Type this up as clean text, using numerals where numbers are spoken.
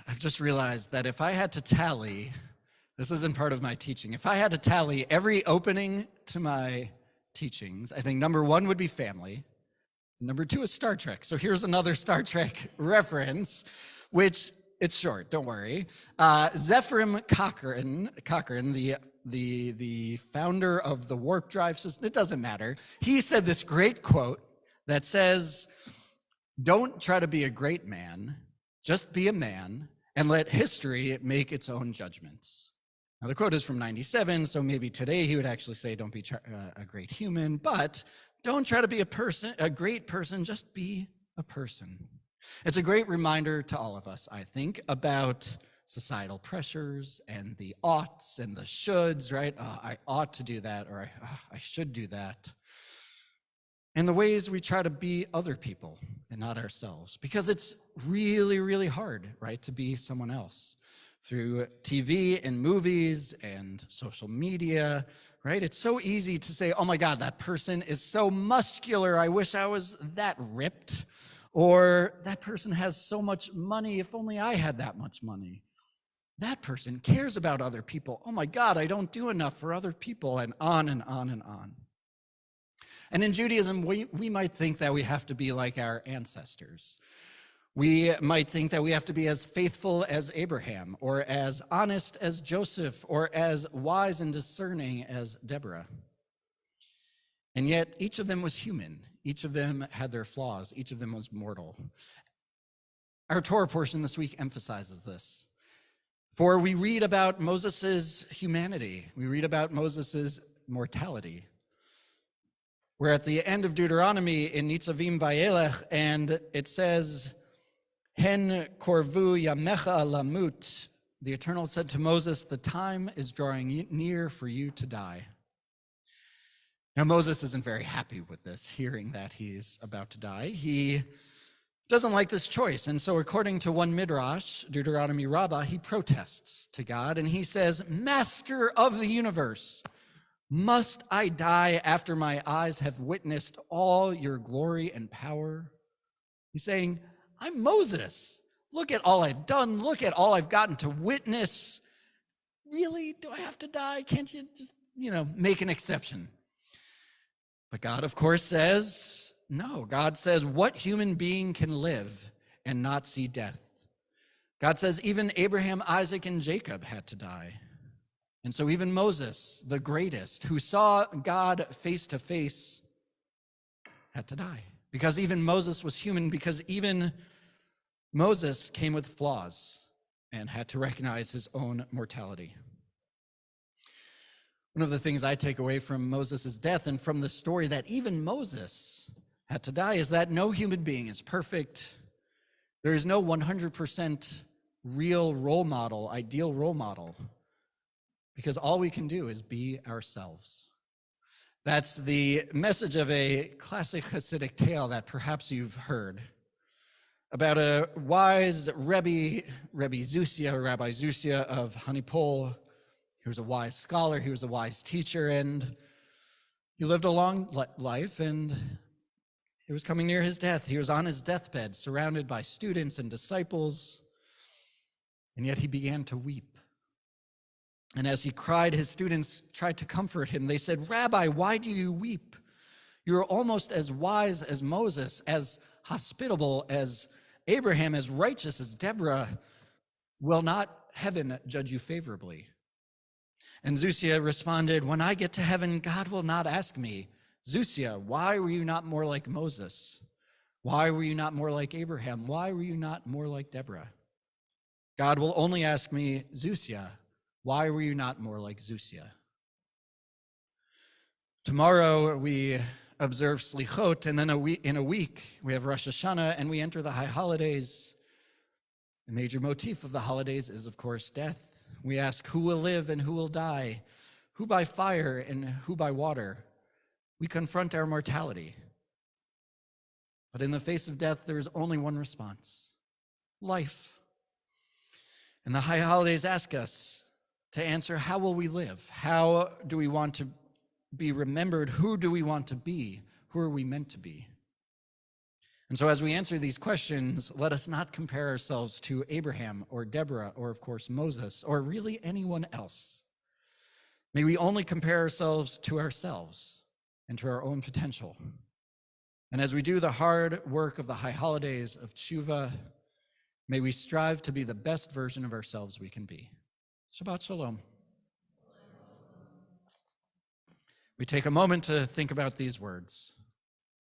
I've just realized that if I had to tally, this isn't part of my teaching, if I had to tally every opening to my teachings, I think number one would be family. Number two is Star Trek. So here's another Star Trek reference, which it's short, don't worry. Zephyr Cochrane, the founder of the warp drive system, it doesn't matter. He said this great quote that says, "Don't try to be a great man, just be a man and let history make its own judgments." Now the quote is from 97, so maybe today he would actually say, "Don't be a great human," but don't try to be a great person, just be a person. It's a great reminder to all of us, I think, about societal pressures and the oughts and the shoulds, right? Oh, I ought to do that, or I should do that. And the ways we try to be other people and not ourselves, because it's really, really hard, right, to be someone else. Through TV and movies and social media, right? It's so easy to say, oh my God, that person is so muscular, I wish I was that ripped. Or that person has so much money, if only I had that much money. That person cares about other people. Oh my God, I don't do enough for other people, and on and on and on. And in Judaism, we might think that we have to be like our ancestors. We might think that we have to be as faithful as Abraham, or as honest as Joseph, or as wise and discerning as Deborah. And yet, each of them was human. Each of them had their flaws. Each of them was mortal. Our Torah portion this week emphasizes this. For we read about Moses' humanity. We read about Moses' mortality. We're at the end of Deuteronomy in Nitzavim Vayelech, and it says, Hen korvu yamecha lamut. The Eternal said to Moses, the time is drawing near for you to die. Now, Moses isn't very happy with this, hearing that he's about to die. He doesn't like this choice. And so according to one Midrash, Deuteronomy Rabbah, he protests to God and he says, Master of the universe, must I die after my eyes have witnessed all your glory and power? He's saying, I'm Moses. Look at all I've done. Look at all I've gotten to witness. Really? Do I have to die? Can't you just, make an exception? But God, of course, says, no. God says, what human being can live and not see death? God says even Abraham, Isaac, and Jacob had to die. And so even Moses, the greatest, who saw God face to face, had to die. Because even Moses was human, because even Moses came with flaws and had to recognize his own mortality. One of the things I take away from Moses' death and from the story that even Moses had to die is that no human being is perfect. There is no 100% real role model, ideal role model, because all we can do is be ourselves. That's the message of a classic Hasidic tale that perhaps you've heard about a wise Rabbi Zusia of Hanipol. He was a wise scholar, he was a wise teacher, and he lived a long life, and it was coming near his death. He was on his deathbed, surrounded by students and disciples, and yet he began to weep. And as he cried, his students tried to comfort him. They said, Rabbi, why do you weep? You're almost as wise as Moses, as hospitable as Abraham, as righteous as Deborah. Will not heaven judge you favorably? And Zusia responded, when I get to heaven, God will not ask me, Zusia, why were you not more like Moses? Why were you not more like Abraham? Why were you not more like Deborah? God will only ask me, Zusia, why were you not more like Zusia? Tomorrow we observe Slichot, and then in a week we have Rosh Hashanah, and we enter the high holidays. The major motif of the holidays is, of course, death. We ask who will live and who will die, who by fire and who by water. We confront our mortality. But in the face of death, there is only one response: life. And the high holidays ask us to answer, how will we live? How do we want to be remembered? Who do we want to be? Who are we meant to be? And so as we answer these questions, let us not compare ourselves to Abraham or Deborah or, of course, Moses or really anyone else. May we only compare ourselves to ourselves and to our own potential. And as we do the hard work of the high holidays of Tshuva, may we strive to be the best version of ourselves we can be. Shabbat Shalom. We take a moment to think about these words.